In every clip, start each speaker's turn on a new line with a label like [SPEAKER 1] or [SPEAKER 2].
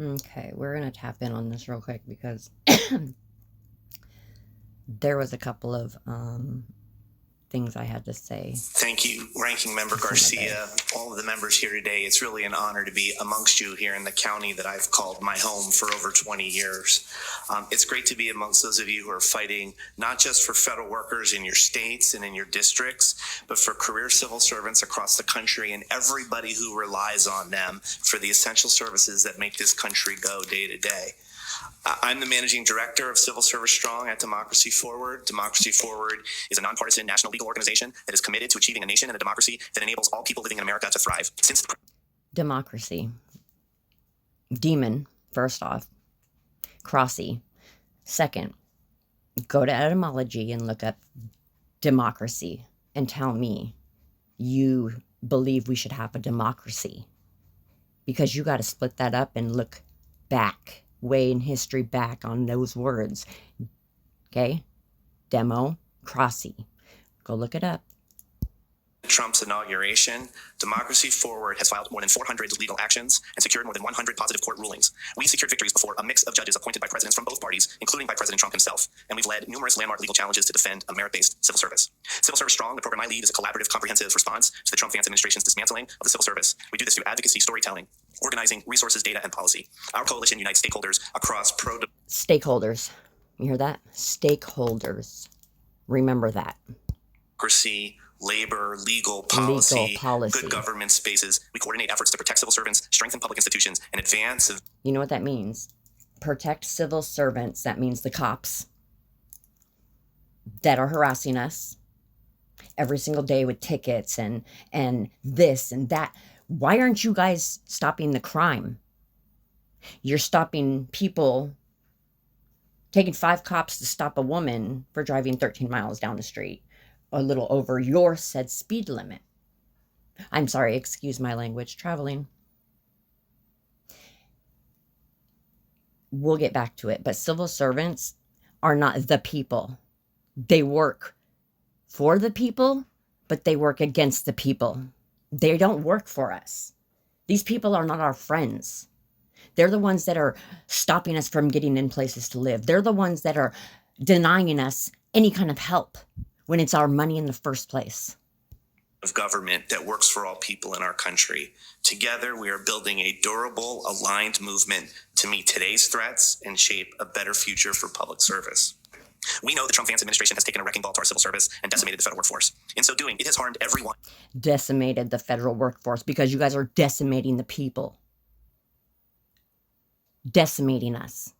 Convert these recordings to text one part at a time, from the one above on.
[SPEAKER 1] Okay, we're going to tap in on this real quick because there was a couple of things I had to say.
[SPEAKER 2] Thank you, Ranking Member Garcia, all of the members here today. It's really an honor to be amongst you here in the county that I've called my home for over 20 years. It's great to be amongst those of you who are fighting not just for federal workers in your states and in your districts, but for career civil servants across the country and everybody who relies on them for the essential services that make this country go day to day. I'm the managing director of Civil Service Strong at Democracy Forward. Democracy Forward is a nonpartisan national legal organization that is committed to achieving a nation and a democracy that enables all people living in America to thrive.
[SPEAKER 1] Democracy. Demon, first off. Crossy. Second, go to etymology and look up democracy and tell me you believe we should have a democracy. Because you got to split that up and look back. Way in history back on those words. Okay? Democracy. Go look it up.
[SPEAKER 2] Trump's inauguration, Democracy Forward has filed more than 400 legal actions and secured more than 100 positive court rulings. We secured victories before a mix of judges appointed by presidents from both parties, including by President Trump himself, and we've led numerous landmark legal challenges to defend a merit-based civil service. Civil Service Strong, the program I lead, is a collaborative, comprehensive response to the Trump-Vance administration's dismantling of the civil service. We do this through advocacy, storytelling, organizing, resources, data, and policy. Our coalition unites stakeholders across
[SPEAKER 1] Stakeholders. You hear that? Stakeholders. Remember that.
[SPEAKER 2] Democracy, labor, legal policy, good government spaces. We coordinate efforts to protect civil servants, strengthen public institutions, and advance.
[SPEAKER 1] You know what that means? Protect civil servants. That means the cops that are harassing us every single day with tickets and this and that. Why aren't you guys stopping the crime? You're stopping people, taking 5 cops to stop a woman for driving 13 miles down the street, a little over your said speed limit. I'm sorry, excuse my language, traveling. We'll get back to it, but civil servants are not the people. They work for the people, but they work against the people. They don't work for us. These people are not our friends. They're the ones that are stopping us from getting in places to live. They're the ones that are denying us any kind of help when it's our money in the first place.
[SPEAKER 2] Of government that works for all people in our country. Together, we are building a durable, aligned movement to meet today's threats and shape a better future for public service. We know the Trump-Vance administration has taken a wrecking ball to our civil service and decimated the federal workforce. In so doing, it has harmed everyone.
[SPEAKER 1] Decimated the federal workforce because you guys are decimating the people. Decimating us.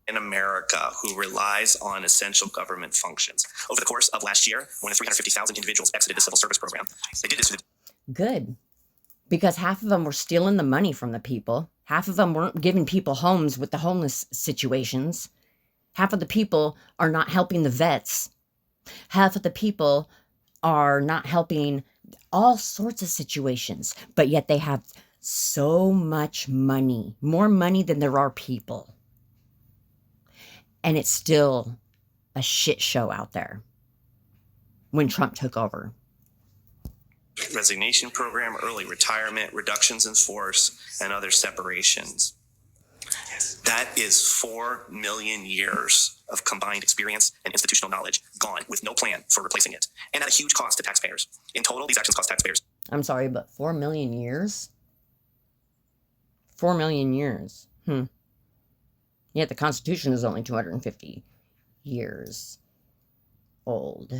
[SPEAKER 2] In America who relies on essential government functions. Over the course of last year, more than 350,000 individuals exited the civil service program. They did this through
[SPEAKER 1] Good. Because half of them were stealing the money from the people. Half of them weren't giving people homes with the homeless situations. Half of the people are not helping the vets. Half of the people are not helping all sorts of situations. But yet they have so much money. More money than there are people. And it's still a shit show out there when Trump took over.
[SPEAKER 2] Resignation program, early retirement, reductions in force, and other separations. That is 4 million years of combined experience and institutional knowledge gone with no plan for replacing it, and at a huge cost to taxpayers. In total, these actions cost taxpayers.
[SPEAKER 1] I'm sorry, but 4 million years? 4 million years. Yet the Constitution is only 250 years old.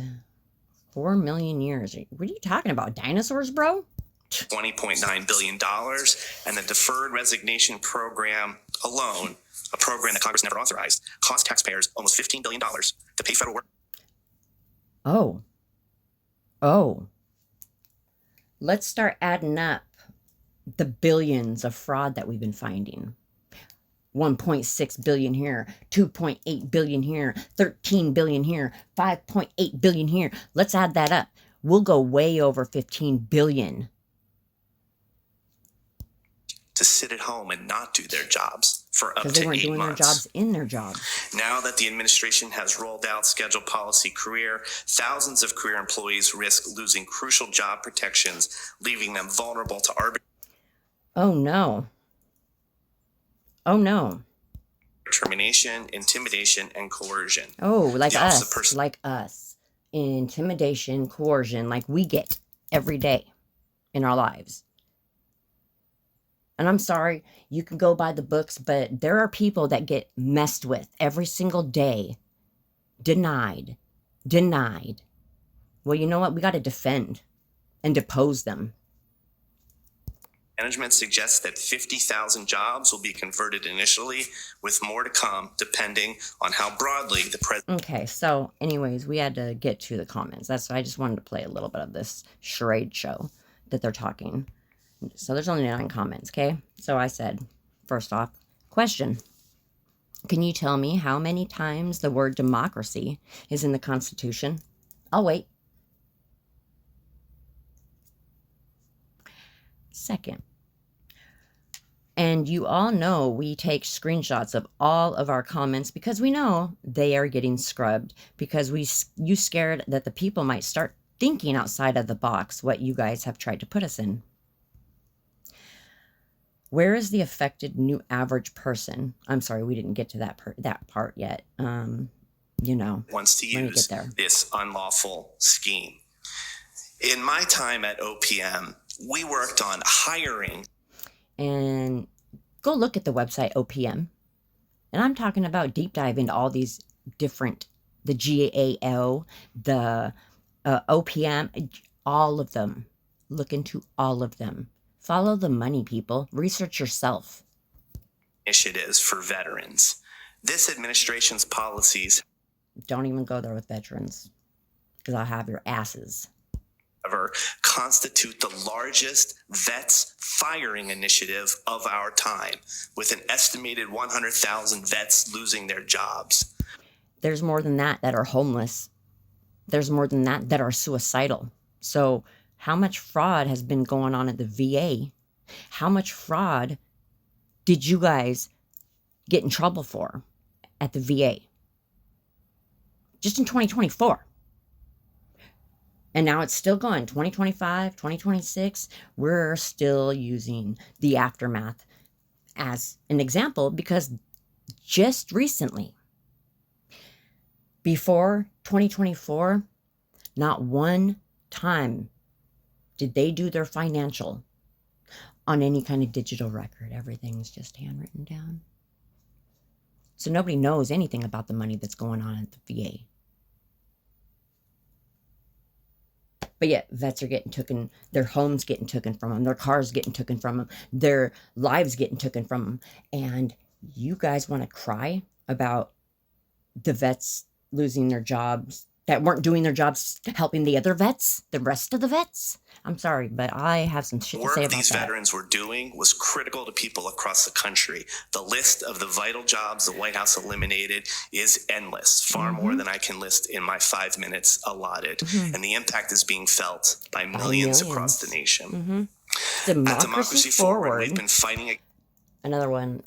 [SPEAKER 1] 4 million years. What are you talking about? Dinosaurs, bro?
[SPEAKER 2] $20.9 billion. And the deferred resignation program alone, a program that Congress never authorized, cost taxpayers almost $15 billion to pay federal work.
[SPEAKER 1] Oh. Let's start adding up the billions of fraud that we've been finding. 1.6 billion here, 2.8 billion here, 13 billion here, 5.8 billion here. Let's add that up. We'll go way over 15 billion.
[SPEAKER 2] To sit at home and not do their jobs for up to 8 months.
[SPEAKER 1] Because they weren't doing their jobs in their jobs.
[SPEAKER 2] Now that the administration has rolled out scheduled policy career, thousands of career employees risk losing crucial job protections, leaving them vulnerable to arbitrary.
[SPEAKER 1] Oh no. Oh, no.
[SPEAKER 2] Termination, intimidation, and coercion.
[SPEAKER 1] Oh, like
[SPEAKER 2] The Office of
[SPEAKER 1] us.
[SPEAKER 2] Person-
[SPEAKER 1] Like us. Intimidation, coercion, like we get every day in our lives. And I'm sorry, you can go by the books, but there are people that get messed with every single day. Denied. Denied. Well, you know what? We got to defend and depose them.
[SPEAKER 2] Management suggests that 50,000 jobs will be converted initially, with more to come, depending on how broadly the president.
[SPEAKER 1] Okay, so anyways, we had to get to the comments. That's why I just wanted to play a little bit of this charade show that they're talking. So there's only 9 comments, okay? So I said, first off, question. Can you tell me how many times the word democracy is in the Constitution? I'll wait. Second, and you all know we take screenshots of all of our comments because we know they are getting scrubbed because you scared that the people might start thinking outside of the box what you guys have tried to put us in. Where is the affected new average person? I'm sorry, we didn't get to that part yet. You know,
[SPEAKER 2] Wants to use this unlawful scheme. In my time at OPM, we worked on hiring.
[SPEAKER 1] And go look at the website OPM. And I'm talking about deep dive into all these different, the GAO, the OPM, all of them. Look into all of them. Follow the money, people. Research yourself.
[SPEAKER 2] Initiatives for veterans. This administration's policies.
[SPEAKER 1] Don't even go there with veterans, because I'll have your asses.
[SPEAKER 2] However, constitute the largest vets firing initiative of our time, with an estimated 100,000 vets losing their jobs.
[SPEAKER 1] There's more than that are homeless. There's more than that are suicidal. So how much fraud has been going on at the VA? How much fraud did you guys get in trouble for at the VA? Just in 2024. And now it's still going. 2025, 2026, we're still using the aftermath as an example because just recently, before 2024, not one time did they do their financial on any kind of digital record. Everything's just handwritten down. So nobody knows anything about the money that's going on at the VA. But yet, vets are getting taken, their homes getting taken from them, their cars getting taken from them, their lives getting taken from them. And you guys want to cry about the vets losing their jobs that weren't doing their jobs helping the other vets, the rest of the vets? I'm sorry, but I have some shit to say about that.
[SPEAKER 2] Work these veterans were doing was critical to people across the country. The list of the vital jobs the White House eliminated is endless, far more than I can list in my 5 minutes allotted. And the impact is being felt by millions across the nation. At Democracy Forward, we've been fighting.
[SPEAKER 1] Another one.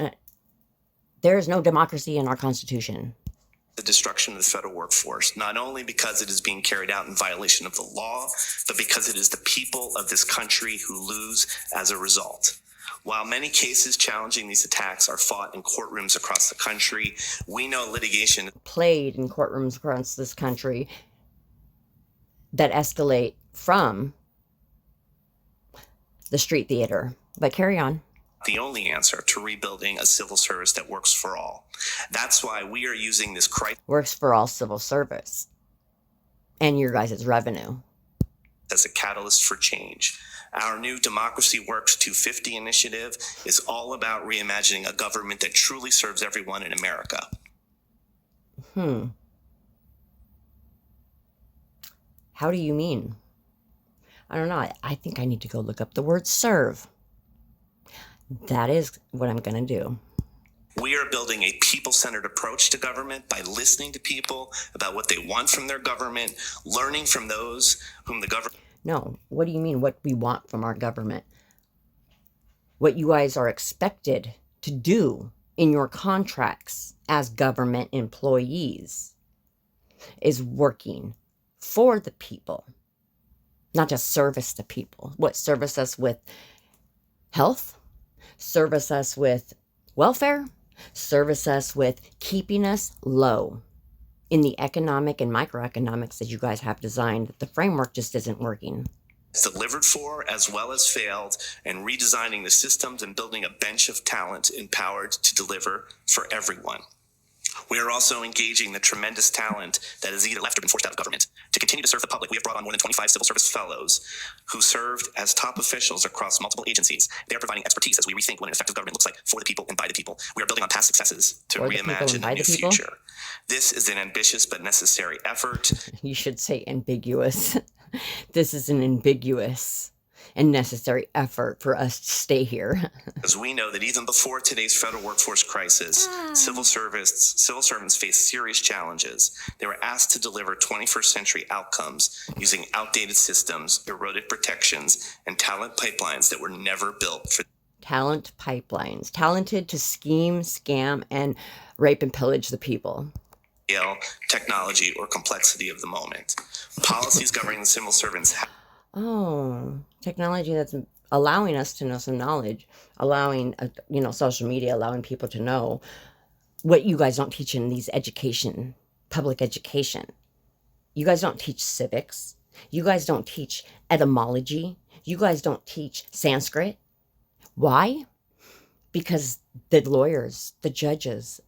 [SPEAKER 1] There is no democracy in our Constitution.
[SPEAKER 2] The destruction of the federal workforce, not only because it is being carried out in violation of the law, but because it is the people of this country who lose as a result. While many cases challenging these attacks are fought in courtrooms across the country, we know litigation
[SPEAKER 1] played in courtrooms across this country that escalate from the street theater. But carry on.
[SPEAKER 2] The only answer to rebuilding a civil service that works for all. That's why we are using this crisis.
[SPEAKER 1] Works for all civil service. And your guys' revenue.
[SPEAKER 2] As a catalyst for change. Our new Democracy Works 250 initiative is all about reimagining a government that truly serves everyone in America.
[SPEAKER 1] How do you mean? I don't know. I think I need to go look up the word serve. That is what I'm going to do.
[SPEAKER 2] We are building a people-centered approach to government by listening to people about what they want from their government, learning from those whom the government...
[SPEAKER 1] No, what do you mean what we want from our government? What you guys are expected to do in your contracts as government employees is working for the people, not just service the people. What, service us with health? Service us with welfare, service us with keeping us low in the economic and microeconomics that you guys have designed. The framework just isn't working.
[SPEAKER 2] Delivered for as well as failed, and redesigning the systems and building a bench of talent empowered to deliver for everyone. We are also engaging the tremendous talent that has either left or been forced out of government to continue to serve the public. We have brought on more than 25 civil service fellows who served as top officials across multiple agencies. They are providing expertise as we rethink what an effective government looks like for the people and by the people. We are building on past successes to reimagine a new future. This is an ambitious but necessary effort.
[SPEAKER 1] You should say ambiguous. This is an ambiguous and necessary effort for us to stay here.
[SPEAKER 2] As we know that even before today's federal workforce crisis, civil servants face serious challenges. They were asked to deliver 21st century outcomes using outdated systems, eroded protections, and talent pipelines that were never built for
[SPEAKER 1] talent pipelines, talented to scheme, scam, and rape and pillage the people.
[SPEAKER 2] Technology or complexity of the moment. Policies governing the civil servants
[SPEAKER 1] technology that's allowing us to know some knowledge, allowing social media, allowing people to know what you guys don't teach in these public education. You guys don't teach civics. You guys don't teach etymology. You guys don't teach Sanskrit. Why? Because the lawyers, the judges,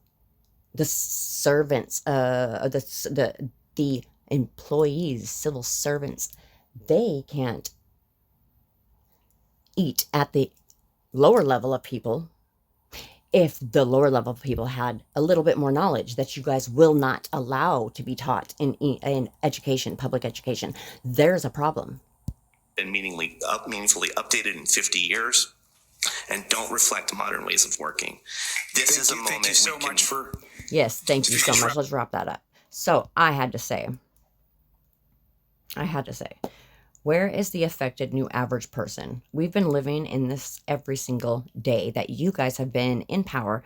[SPEAKER 1] the servants, the employees, civil servants, they can't eat at the lower level of people if the lower level of people had a little bit more knowledge that you guys will not allow to be taught in education, public education. There's a problem.
[SPEAKER 2] And meaningfully updated in 50 years and don't reflect modern ways of working. This is a moment. Thank you so much for...
[SPEAKER 1] Yes, thank you so much. Let's wrap that up. So I had to say, where is the affected new average person? We've been living in this every single day that you guys have been in power.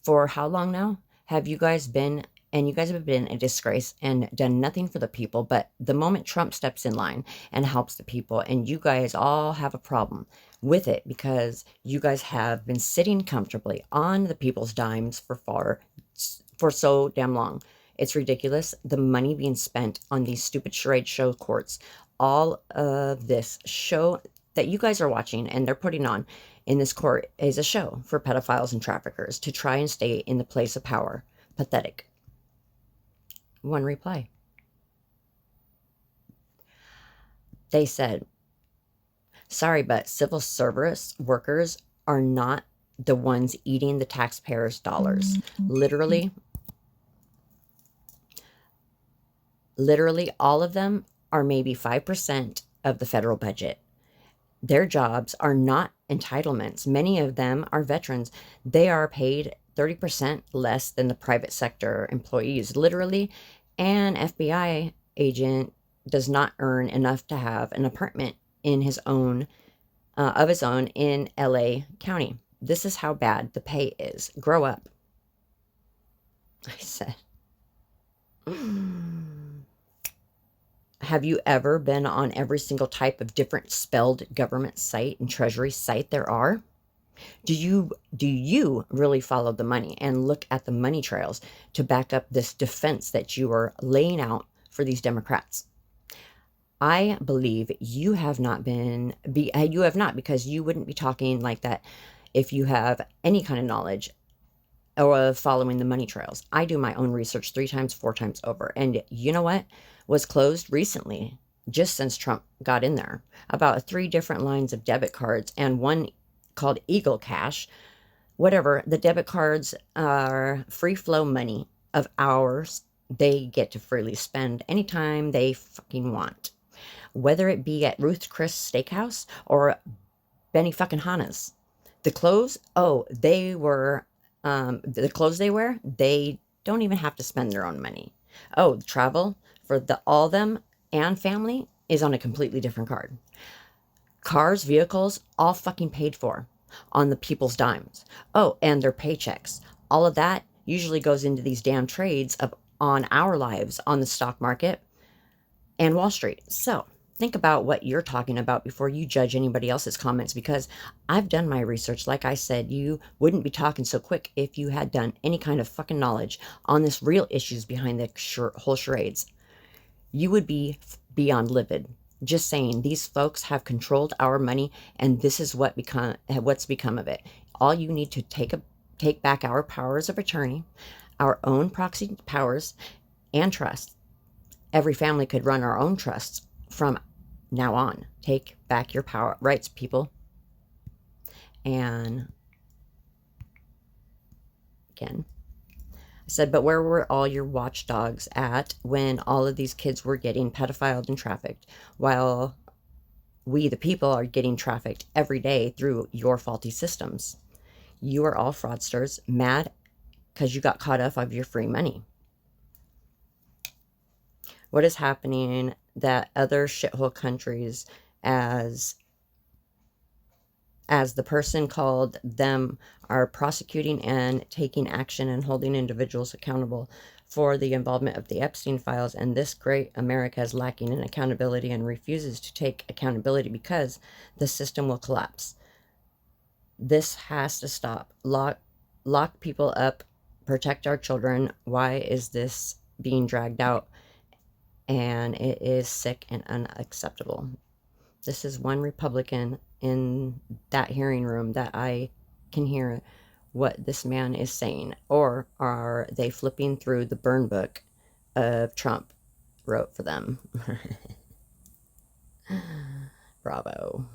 [SPEAKER 1] For how long now? Have you guys been, and you guys have been a disgrace and done nothing for the people, but the moment Trump steps in line and helps the people, and you guys all have a problem with it because you guys have been sitting comfortably on the people's dimes for so damn long. It's ridiculous. The money being spent on these stupid charade show courts, all of this show that you guys are watching and they're putting on in this court is a show for pedophiles and traffickers to try and stay in the place of power. Pathetic. One reply. They said, sorry, but civil service workers are not the ones eating the taxpayers' dollars. Literally, all of them are maybe 5% of the federal budget. Their jobs are not entitlements. Many of them are veterans. They are paid 30% less than the private sector employees. Literally, an FBI agent does not earn enough to have an apartment in his own in LA County. This is how bad the pay is. Grow up. I said. Have you ever been on every single type of different spelled government site and treasury site there are? Do you really follow the money and look at the money trails to back up this defense that you are laying out for these Democrats? I believe you have not because you wouldn't be talking like that if you have any kind of knowledge or following the money trails. I do my own research 3 times, 4 times over. And you know what? Was closed recently, just since Trump got in there. About 3 different lines of debit cards and one called Eagle Cash. Whatever, the debit cards are free flow money of ours. They get to freely spend anytime they fucking want. Whether it be at Ruth Chris Steakhouse or Benny fucking Hanna's. The clothes, the clothes they wear, they don't even have to spend their own money. Oh, travel for all them and family is on a completely different card. Cars, vehicles, all fucking paid for on the people's dimes. Oh, and their paychecks. All of that usually goes into these damn trades on our lives on the stock market and Wall Street. So think about what you're talking about before you judge anybody else's comments, because I've done my research. Like I said, you wouldn't be talking so quick if you had done any kind of fucking knowledge on this real issues behind the whole charades. You would be beyond livid. Just saying, these folks have controlled our money, and this is what's become of it. All you need to take back our powers of attorney, our own proxy powers, and trust. Every family could run our own trusts from now on. Take back your power rights, people. And again, I said, but where were all your watchdogs at when all of these kids were getting pedophiled and trafficked, while we, the people, are getting trafficked every day through your faulty systems? You are all fraudsters, mad because you got caught up of your free money. What is happening that other shithole countries, as the person called them, are prosecuting and taking action and holding individuals accountable for the involvement of the Epstein files, and this great America is lacking in accountability and refuses to take accountability because the system will collapse. This has to stop. Lock people up, protect our children. Why is this being dragged out? And it is sick and unacceptable. This is one Republican in that hearing room that I can hear what this man is saying. Or are they flipping through the burn book of Trump wrote for them? Bravo.